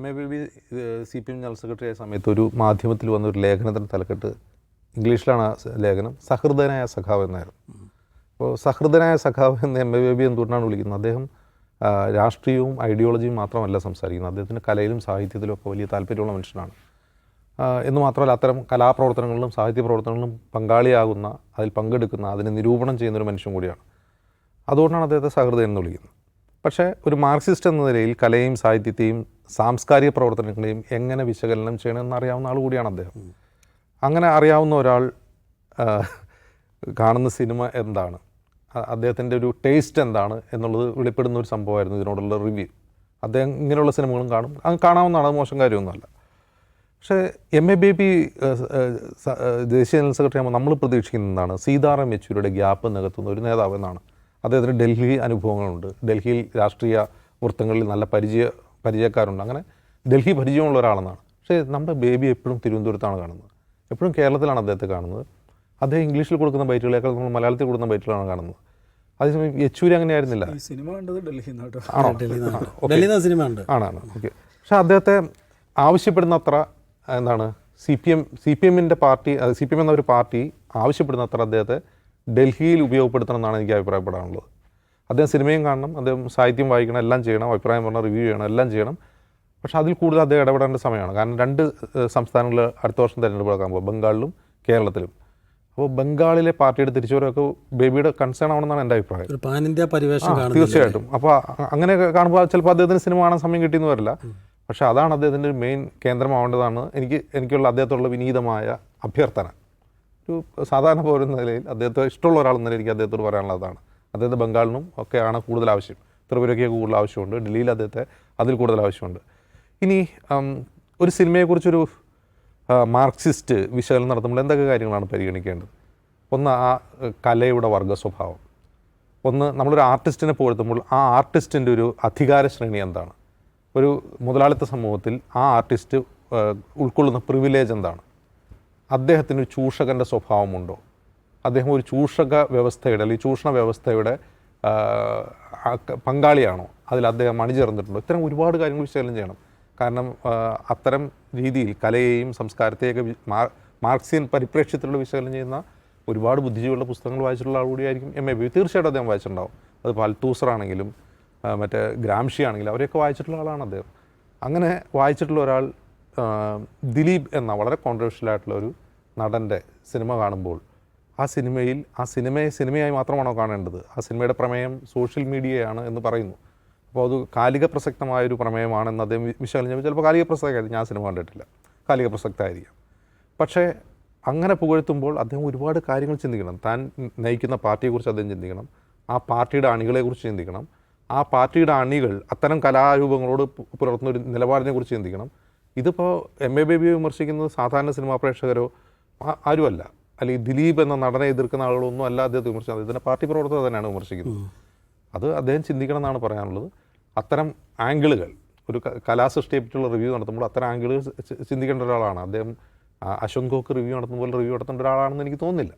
MABB CPM general secretary ആയ സമയത്ത് ഒരു മാധ്യമത്തിൽ വന്ന ഒരു ലേഖനത്തിന് തലക്കെട്ട് ഇംഗ്ലീഷിലാണ് ലേഖനം, സഹൃദയനായ സഖാവ് എന്നായിരുന്നു. അപ്പോൾ സഹൃദയനായ സഖാവ് എന്ന് MABB എന്തുകൊണ്ടാണ് വിളിക്കുന്നത്? അദ്ദേഹം രാഷ്ട്രീയവും ഐഡിയോളജിയും മാത്രമല്ല സംസാരിക്കുന്നത്, അദ്ദേഹത്തിന് കലയിലും സാഹിത്യത്തിലും ഒക്കെ വലിയ താല്പര്യമുള്ള മനുഷ്യനാണ്. എന്ന് മാത്രമല്ല, അത്തരം കലാപ്രവർത്തനങ്ങളിലും സാഹിത്യ പ്രവർത്തനങ്ങളിലും പങ്കാളിയാകുന്ന, അതിൽ പങ്കെടുക്കുന്ന, അതിനെ നിരൂപണം ചെയ്യുന്നൊരു മനുഷ്യൻ കൂടിയാണ്. അതുകൊണ്ടാണ് അദ്ദേഹത്തെ സഹൃദയൻ എന്ന് വിളിക്കുന്നത്. പക്ഷേ ഒരു മാർക്സിസ്റ്റ് എന്ന നിലയിൽ കലയും സാഹിത്യത്തെയും സാംസ്കാരിക പ്രവർത്തനങ്ങളെയും എങ്ങനെ വിശകലനം ചെയ്യണമെന്ന് അറിയാവുന്ന ആൾ കൂടിയാണ് അദ്ദേഹം. അങ്ങനെ അറിയാവുന്ന ഒരാൾ കാണുന്ന സിനിമ എന്താണ്, അദ്ദേഹത്തിൻ്റെ ഒരു ടേസ്റ്റ് എന്താണ് എന്നുള്ളത് വെളിപ്പെടുന്ന ഒരു സംഭവമായിരുന്നു ഇതിനോടുള്ള റിവ്യൂ. അദ്ദേഹം ഇങ്ങനെയുള്ള സിനിമകളും കാണും, അത് കാണാവുന്നതാണ്, അത് മോശം കാര്യമൊന്നുമല്ല. പക്ഷേ MABB ദേശീയ ജനറൽ സെക്രട്ടറി ആകുമ്പോൾ നമ്മൾ പ്രതീക്ഷിക്കുന്നതാണ് സീതാറാം യെച്ചൂരിയുടെ ഗ്യാപ്പ് നികത്തുന്ന ഒരു നേതാവ് എന്നാണ്. അദ്ദേഹത്തിന് ഡൽഹി അനുഭവങ്ങളുണ്ട്, ഡൽഹിയിൽ രാഷ്ട്രീയ വൃത്തങ്ങളിൽ നല്ല പരിചയക്കാരുണ്ട്, അങ്ങനെ ഡൽഹി പരിചയമുള്ള ഒരാളെന്നാണ്. പക്ഷേ നമ്മുടെ ബേബി എപ്പോഴും തിരുവനന്തപുരത്താണ് കാണുന്നത്, എപ്പോഴും കേരളത്തിലാണ് അദ്ദേഹത്തെ കാണുന്നത്. അദ്ദേഹം ഇംഗ്ലീഷിൽ കൊടുക്കുന്ന ബൈറ്റുകളേക്കാൾ നമ്മൾ മലയാളത്തിൽ കൊടുക്കുന്ന ബൈറ്റുകളാണ് കാണുന്നത്. അതേസമയം യെച്ചൂരി അങ്ങനെ ആയിരുന്നില്ല. ആണാണ് ഓക്കെ. പക്ഷേ അദ്ദേഹത്തെ ആവശ്യപ്പെടുന്ന അത്ര എന്താണ് CPM എന്ന ഒരു പാർട്ടി ആവശ്യപ്പെടുന്ന അത്ര അദ്ദേഹത്തെ ഡൽഹിയിൽ ഉപയോഗപ്പെടുത്തണം എന്നാണ് എനിക്ക് അഭിപ്രായപ്പെടാനുള്ളത്. അദ്ദേഹം സിനിമയും കാണണം, അദ്ദേഹം സാഹിത്യം വായിക്കണം, എല്ലാം ചെയ്യണം, അഭിപ്രായം പറഞ്ഞാൽ റിവ്യൂ ചെയ്യണം, എല്ലാം ചെയ്യണം. പക്ഷേ അതിൽ കൂടുതൽ അദ്ദേഹം ഇടപെടേണ്ട സമയമാണ്. കാരണം 2 സംസ്ഥാനങ്ങൾ അടുത്ത വർഷം തിരഞ്ഞെടുപ്പ് നടക്കാൻ പോകും, ബംഗാളിലും കേരളത്തിലും. അപ്പോൾ ബംഗാളിലെ പാർട്ടിയുടെ തിരിച്ചുവരവൊക്കെ ബേബിയുടെ കൺസേൺ ആണെന്നാണ് എൻ്റെ അഭിപ്രായം. തീർച്ചയായിട്ടും. അപ്പോൾ അങ്ങനെ കാണുമ്പോൾ ചിലപ്പോൾ അദ്ദേഹത്തിന് സിനിമ കാണാൻ സമയം കിട്ടിയെന്ന് വരില്ല. പക്ഷേ അതാണ് അദ്ദേഹത്തിൻ്റെ ഒരു മെയിൻ കേന്ദ്രമാവേണ്ടതാണ് എനിക്കുള്ള അദ്ദേഹത്തോടുള്ള വിനീതമായ അഭ്യർത്ഥന. ഒരു സാധാരണ പൗരൻ നിലയിൽ അദ്ദേഹത്തെ ഇഷ്ടമുള്ള ഒരാളെന്ന നിലയിൽ എനിക്ക് അദ്ദേഹത്തോട് പറയാനുള്ളതാണ്. അദ്ദേഹത്തെ ബംഗാളിനും ഒക്കെയാണ് കൂടുതൽ ആവശ്യം, ത്രിപുരയ്ക്ക് കൂടുതൽ ആവശ്യമുണ്ട്, ഡൽഹിയിൽ അദ്ദേഹത്തെ അതിൽ കൂടുതൽ ആവശ്യമുണ്ട്. ഇനി ഒരു സിനിമയെക്കുറിച്ചൊരു മാർക്സിസ്റ്റ് വിശകലനം നടത്തുമ്പോൾ എന്തൊക്കെ കാര്യങ്ങളാണ് പരിഗണിക്കേണ്ടത്? ഒന്ന്, ആ കലയുടെ വർഗ സ്വഭാവം. ഒന്ന്, നമ്മളൊരു ആർട്ടിസ്റ്റിനെ പുകഴ്ത്തുമ്പോൾ ആ ആർട്ടിസ്റ്റിൻ്റെ ഒരു അധികാര ശ്രേണി എന്താണ്? ഒരു മുതലാളിത്ത സമൂഹത്തിൽ ആ ആർട്ടിസ്റ്റ് ഉൾക്കൊള്ളുന്ന പ്രിവിലേജ് എന്താണ്? അദ്ദേഹത്തിന് ഒരു ചൂഷകൻ്റെ സ്വഭാവമുണ്ടോ? അദ്ദേഹം ഒരു ചൂഷക വ്യവസ്ഥയുടെ അല്ലെങ്കിൽ ചൂഷണ വ്യവസ്ഥയുടെ പങ്കാളിയാണോ? അതിൽ അദ്ദേഹം അണിചേർന്നിട്ടുണ്ടോ? ഇത്തരം ഒരുപാട് കാര്യങ്ങൾ വിശകലനം ചെയ്യണം. കാരണം അത്തരം രീതിയിൽ കലയെയും സംസ്കാരത്തെയൊക്കെ മാർക്സിയൻ പരിപ്രേക്ഷ്യത്തിലുള്ള വിശകലനം ചെയ്യുന്ന ഒരുപാട് ബുദ്ധിജീവികളുടെ പുസ്തകങ്ങൾ വായിച്ചിട്ടുള്ള ആൾ കൂടിയായിരിക്കും MABB. തീർച്ചയായിട്ടും അദ്ദേഹം വായിച്ചിട്ടുണ്ടാവും. അത് അൽത്തൂസർ ആണെങ്കിലും മറ്റേ ഗ്രാംഷി ആണെങ്കിലും അവരെയൊക്കെ വായിച്ചിട്ടുള്ള ആളാണ് അദ്ദേഹം. അങ്ങനെ വായിച്ചിട്ടുള്ള ഒരാൾ ദിലീപ് എന്ന വളരെ കോൺട്രവേഴ്ഷ്യലായിട്ടുള്ള ഒരു നടൻ്റെ സിനിമ കാണുമ്പോൾ ആ സിനിമയായി മാത്രമാണോ കാണേണ്ടത്? ആ സിനിമയുടെ പ്രമേയം സോഷ്യൽ മീഡിയയാണ് എന്ന് പറയുന്നു. അപ്പോൾ അത് കാലിക പ്രസക്തമായൊരു പ്രമേയമാണെന്ന് അദ്ദേഹം വിശകലനം ചെയ്യുമ്പോൾ ചിലപ്പോൾ കാലിക പ്രസക്തമായിരിക്കും, ഞാൻ സിനിമ കണ്ടിട്ടില്ല, കാലിക പ്രസക്തമായിരിക്കാം. പക്ഷേ അങ്ങനെ പുകഴ്ത്തുമ്പോൾ അദ്ദേഹം ഒരുപാട് കാര്യങ്ങൾ ചിന്തിക്കണം. താൻ നയിക്കുന്ന പാർട്ടിയെക്കുറിച്ച് അദ്ദേഹം ചിന്തിക്കണം, ആ പാർട്ടിയുടെ അണികളെക്കുറിച്ച് ചിന്തിക്കണം, ആ പാർട്ടിയുടെ അണികൾ അത്തരം കലാരൂപങ്ങളോട് പുലർത്തുന്ന ഒരു നിലപാടിനെക്കുറിച്ച് ചിന്തിക്കണം. ഇതിപ്പോൾ MABB വിമർശിക്കുന്നത് സാധാരണ സിനിമാ പ്രേക്ഷകരോ ആരുമല്ല, അല്ലെങ്കിൽ ദിലീപ് എന്ന നടനെ എതിർക്കുന്ന ആളുകളൊന്നും അല്ല അദ്ദേഹത്തെ വിമർശിക്കുന്നത്, ഇതിൻ്റെ പാർട്ടി പ്രവർത്തകർ തന്നെയാണ് വിമർശിക്കുന്നത്. അത് അദ്ദേഹം ചിന്തിക്കണം എന്നാണ് പറയാനുള്ളത്. അത്തരം ആംഗിളുകൾ ഒരു കലാസൃഷ്ടിയെ പറ്റിയുള്ള റിവ്യൂ നടത്തുമ്പോൾ അത്തരം ആംഗിളുകൾ ചിന്തിക്കേണ്ട ഒരാളാണ് അദ്ദേഹം. അശ്വന്ത് ഘോക്ക് റിവ്യൂ നടത്തുന്ന പോലെ റിവ്യൂ നടത്തേണ്ട ഒരാളാണെന്ന് എനിക്ക് തോന്നുന്നില്ല.